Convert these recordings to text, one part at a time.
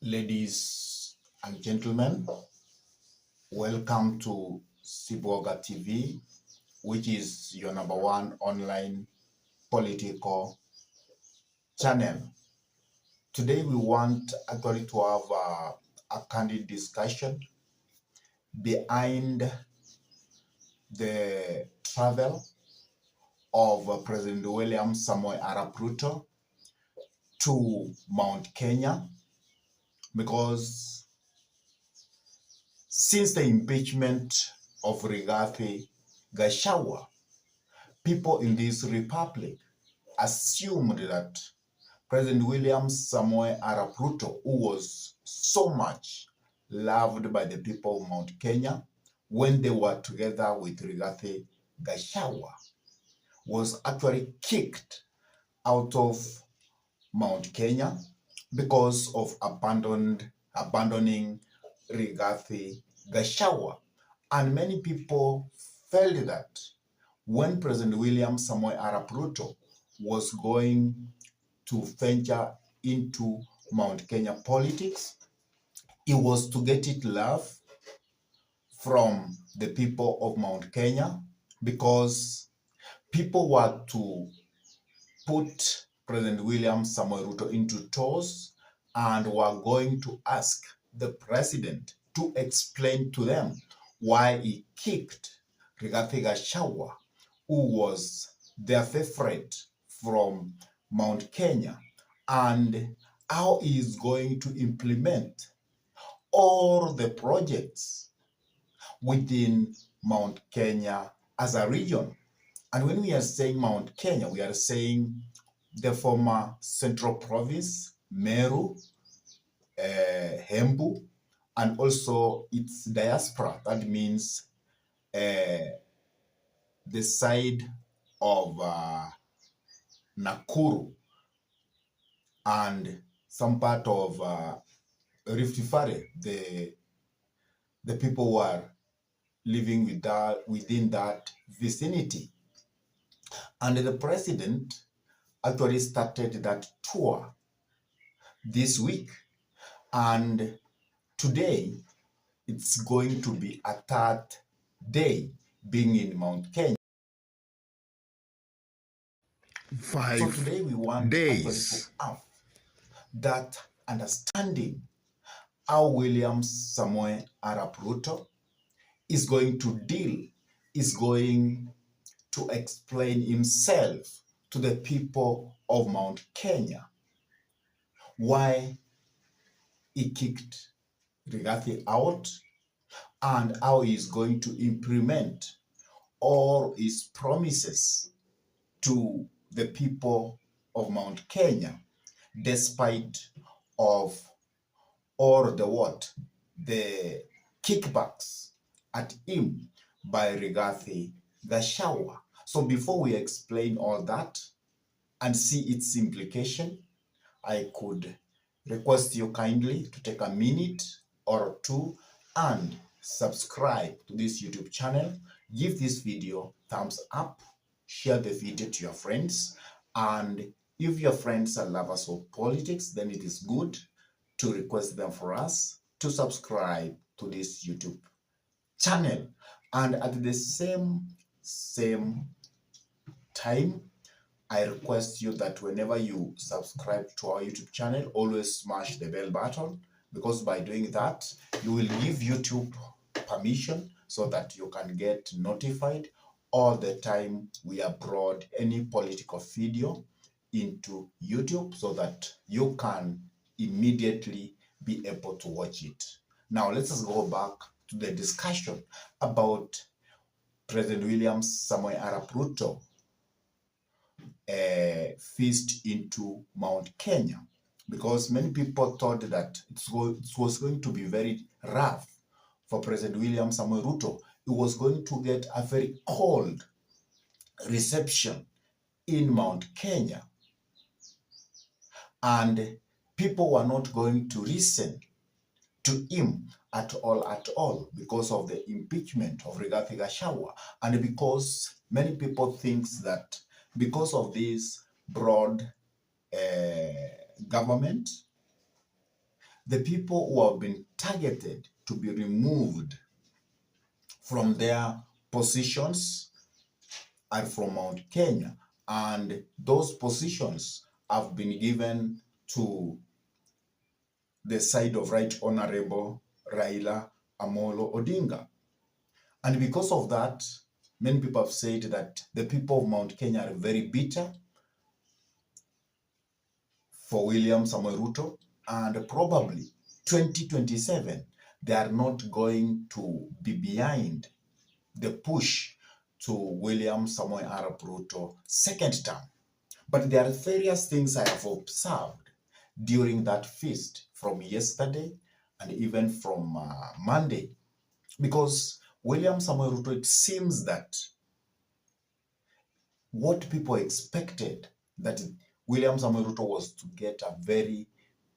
Ladies and gentlemen, welcome to Siboga TV, which is your number one online political channel. Today we want actually to have a candid discussion behind the travel of President William Samoei Arap Ruto to Mount Kenya, because since the impeachment of Rigathi Gachagua, people in this republic assumed that President William Samoei Arap Ruto, who was so much loved by the people of Mount Kenya when they were together with Rigathi Gachagua, was actually kicked out of Mount Kenya because of abandoning Rigathi Gachagua. And many people felt that when President William Samoei Arap Ruto was going to venture into Mount Kenya politics, it was to get it love from the people of Mount Kenya, because people were to put President William Samoei Ruto into toes and were going to ask the president to explain to them why he kicked Rigathi Gachagua, who was their favorite from Mount Kenya, and how he is going to implement all the projects within Mount Kenya as a region. And when we are saying Mount Kenya, we are saying the former Central Province, Meru, Hembu, and also its diaspora. That means the side of Nakuru and some part of Rift Valley. The people were living within that vicinity. And the president actually started that tour this week. And today, it's going to be a third day being in Mount Kenya. 5 So today we want days to have that understanding how William Samoei Arap Ruto is going to deal, is going to explain himself to the people of Mount Kenya, why he kicked Rigathi out, and how he is going to implement all his promises to the people of Mount Kenya, despite of all the kickbacks at him by Rigathi Gachagua. So before we explain all that and see its implication, I could request you kindly to take a minute or two and subscribe to this YouTube channel. Give this video thumbs up, share the video to your friends, and if your friends are lovers of politics, then it is good to request them for us to subscribe to this YouTube channel. And at the same time, I request you that whenever you subscribe to our YouTube channel, always smash the bell button, because by doing that, you will give YouTube permission so that you can get notified all the time we upload any political video into YouTube, so that you can immediately be able to watch it. Now, let us go back to the discussion about President William Samoei Arap Ruto feast into Mount Kenya, because many people thought that it was going to be very rough for President William Samoei Ruto. He was going to get a very cold reception in Mount Kenya, and people were not going to listen to him at all because of the impeachment of Rigathi Gachagua, and because many people think that because of this broad government, the people who have been targeted to be removed from their positions are from Mount Kenya, and those positions have been given to the side of Right Honorable Raila Amolo Odinga. And because of that, many people have said that the people of Mount Kenya are very bitter for William Samoei Ruto, and probably 2027, they are not going to be behind the push to William Samoei Arap Ruto second term. But there are various things I have observed during that feast from yesterday and even from Monday, because William Samoei Ruto, it seems that what people expected, that William Samoei Ruto was to get a very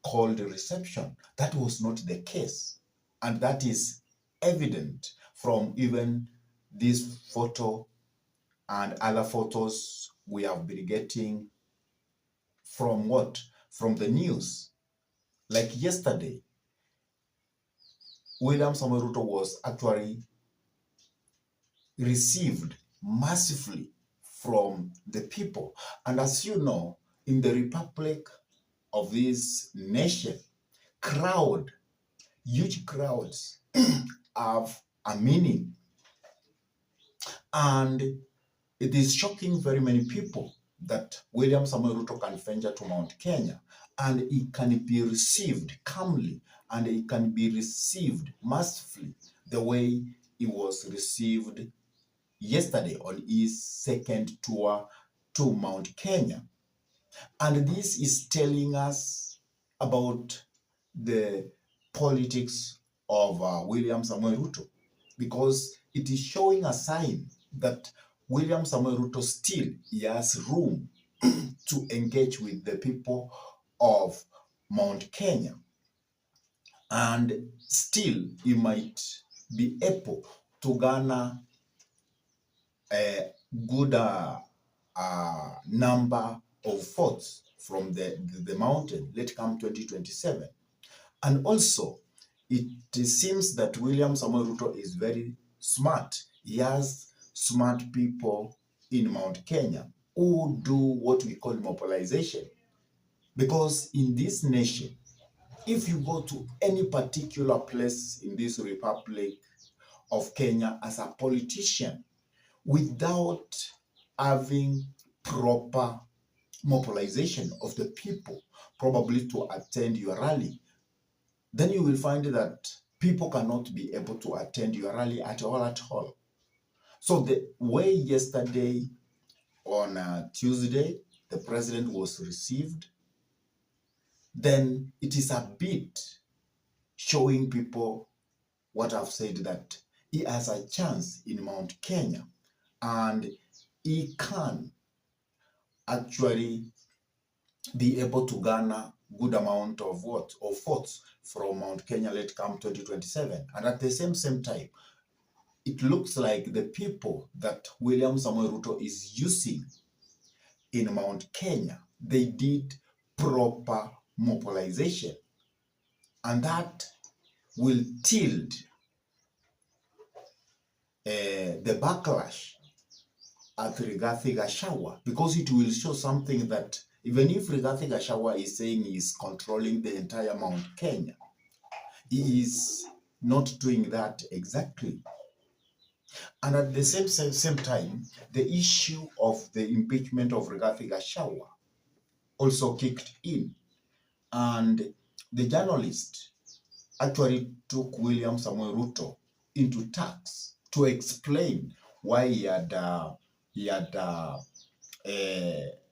cold reception, that was not the case. And that is evident from even this photo and other photos we have been getting from what? From the news. Like yesterday, William Samoei Ruto was actually received massively from the people. And as you know, in the Republic of this nation, huge crowds have a meaning. And it is shocking very many people that William Samoei Ruto can venture to Mount Kenya and he can be received calmly and he can be received massively the way he was received yesterday on his second tour to Mount Kenya. And this is telling us about the politics of William Samoei Ruto, because it is showing a sign that William Samoei Ruto still he has room to engage with the people of Mount Kenya, and still he might be able to garner a good number of votes from the mountain late come 2027. And also, it seems that William Samoei Ruto is very smart. He has smart people in Mount Kenya who do what we call mobilization. Because in this nation, if you go to any particular place in this Republic of Kenya as a politician, without having proper mobilization of the people, probably to attend your rally, then you will find that people cannot be able to attend your rally at all. So the way yesterday on Tuesday, the president was received, then it is a bit showing people what I've said, that he has a chance in Mount Kenya and he can actually be able to garner good amount of votes from Mount Kenya late come 2027. And at the same time, it looks like the people that William Samoei Ruto is using in Mount Kenya, they did proper mobilization. And that will tilt the backlash at Rigathi Gachagua, because it will show something that even if Rigathi Gachagua is saying he is controlling the entire Mount Kenya, he is not doing that exactly. And at the same time, the issue of the impeachment of Rigathi Gachagua also kicked in. And the journalist actually took William Samoei Ruto into task to explain why he had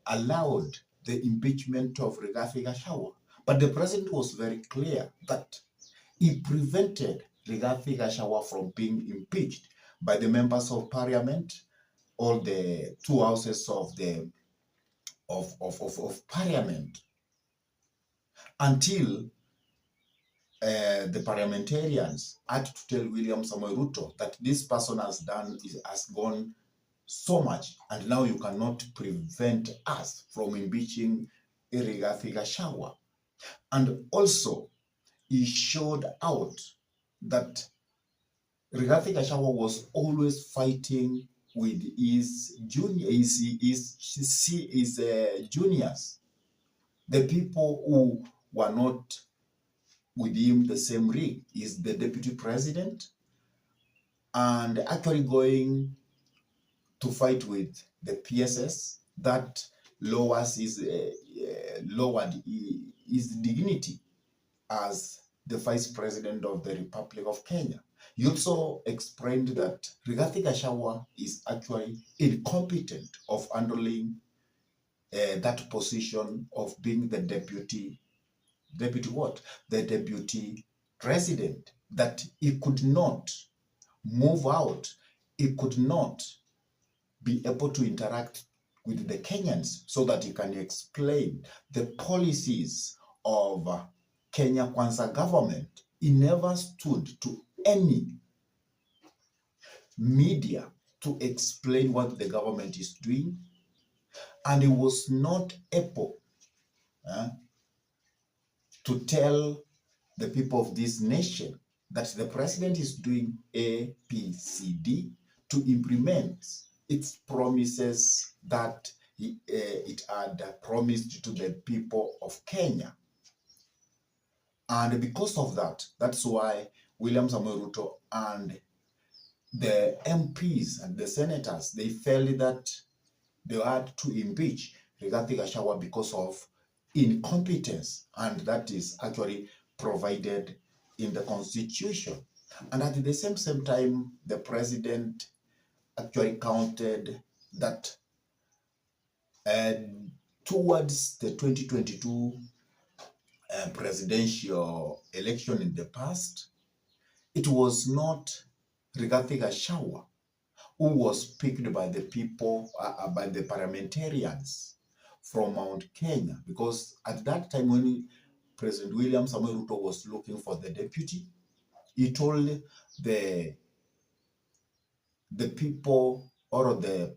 allowed the impeachment of Rigathi Gachagua. But the president was very clear that he prevented Rigathi Gachagua from being impeached by the members of parliament, all the two houses of the parliament, until the parliamentarians had to tell William Samoei Ruto that this person has gone so much, and now you cannot prevent us from impeaching Rigathi Gachagua. And also, he showed out that Rigathi Gachagua was always fighting with his juniors, the people who were not with him the same rig. Is the deputy president, and actually going to fight with the PSS that lowered his dignity as the vice president of the Republic of Kenya. He also explained that Rigathi Gachagua is actually incompetent of handling that position of being the deputy what? The deputy president, that he could not move out, he could not be able to interact with the Kenyans so that he can explain the policies of Kenya Kwanza government. He never stood to any media to explain what the government is doing, and he was not able to tell the people of this nation that the president is doing A, B, C, D to implement its promises that it had promised to the people of Kenya. And because of that, that's why William Samoei Ruto and the MPs and the senators, they felt that they had to impeach Rigathi Gachagua because of incompetence, and that is actually provided in the constitution. And at the same time, the president actually counted that towards the 2022 presidential election in the past, it was not Rigathi Gachagua who was picked by the people, by the parliamentarians from Mount Kenya, because at that time when President William Samoei Ruto was looking for the deputy, he told the people or the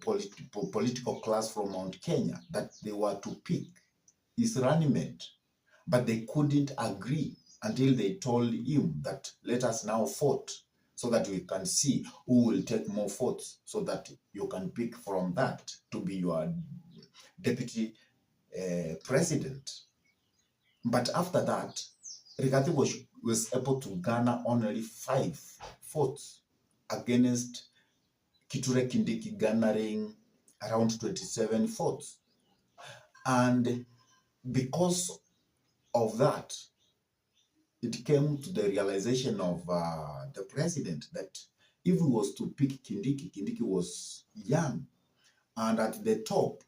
political class from Mount Kenya that they were to pick his running mate, but they couldn't agree until they told him that let us now vote so that we can see who will take more votes so that you can pick from that to be your deputy president. But after that, Rigathi was able to garner only 5 votes against Kithure Kindiki garnering around 27 votes. And because of that, it came to the realization of the president that if he was to pick Kindiki, Kindiki was young. And at the top,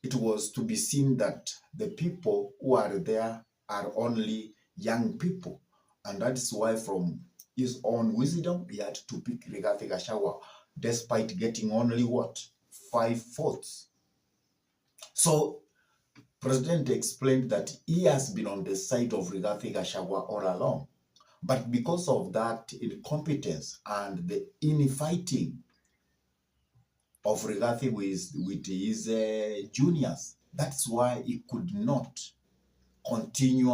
it was to be seen that the people who are there are only young people. And that is why from his own wisdom, he had to pick Rigathi Gachagua, despite getting only what? 5 votes. So President explained that he has been on the side of Rigathi Gachagua all along. But because of that incompetence and the infighting of Rigathi with his juniors, that's why he could not continue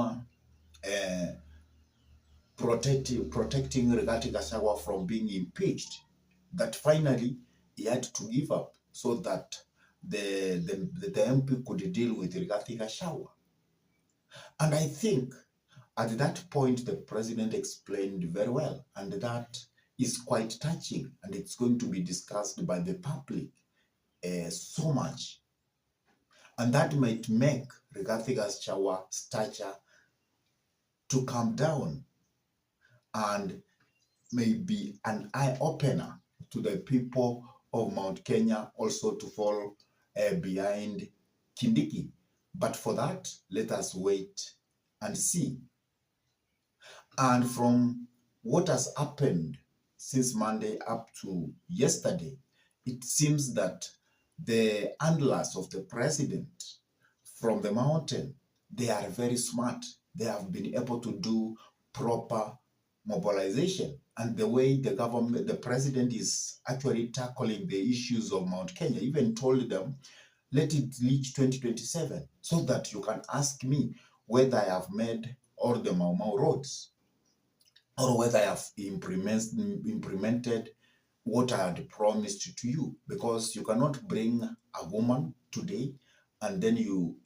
protecting Rigathi Gachagua from being impeached, that finally he had to give up so that the MP could deal with Rigathi Gachagua. And I think at that point the president explained very well, and that is quite touching, and it's going to be discussed by the public so much. And that might make Rigathi Gachagua stature to come down and maybe an eye-opener to the people of Mount Kenya also to fall behind Kindiki. But for that, let us wait and see. And from what has happened since Monday up to yesterday, it seems that the handlers of the president from the mountain, they are very smart. They have been able to do proper mobilization. And the way the president is actually tackling the issues of Mount Kenya, even told them, let it reach 2027 so that you can ask me whether I have made or the Mau Mau roads, or whether I have implemented what I had promised to you, because you cannot bring a woman today and then you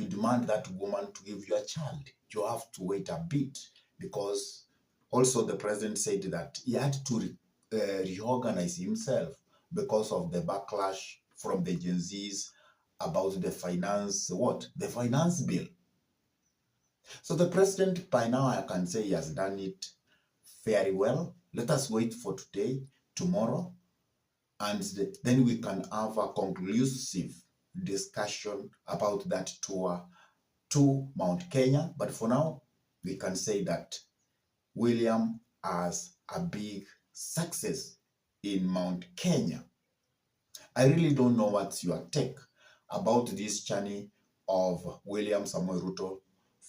demand that woman to give you a child. You have to wait a bit, because also the president said that he had to reorganize himself because of the backlash from the Gen Zs about the finance bill. So the president, by now I can say he has done it very well. Let us wait for today, tomorrow, and then we can have a conclusive discussion about that tour to Mount Kenya. But for now, we can say that William has a big success in Mount Kenya. I really don't know what's your take about this journey of William Samoei Ruto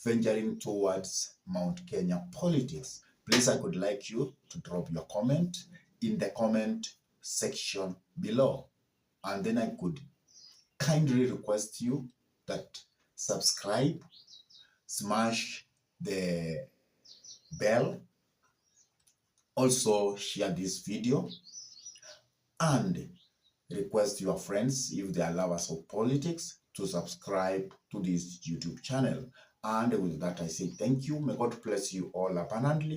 venturing towards Mount Kenya politics. Please, I would like you to drop your comment in the comment section below. And then I could kindly request you that subscribe, smash the bell, also share this video, and request your friends, if they are lovers of politics, to subscribe to this YouTube channel. And with that, I say thank you. May God bless you all abundantly.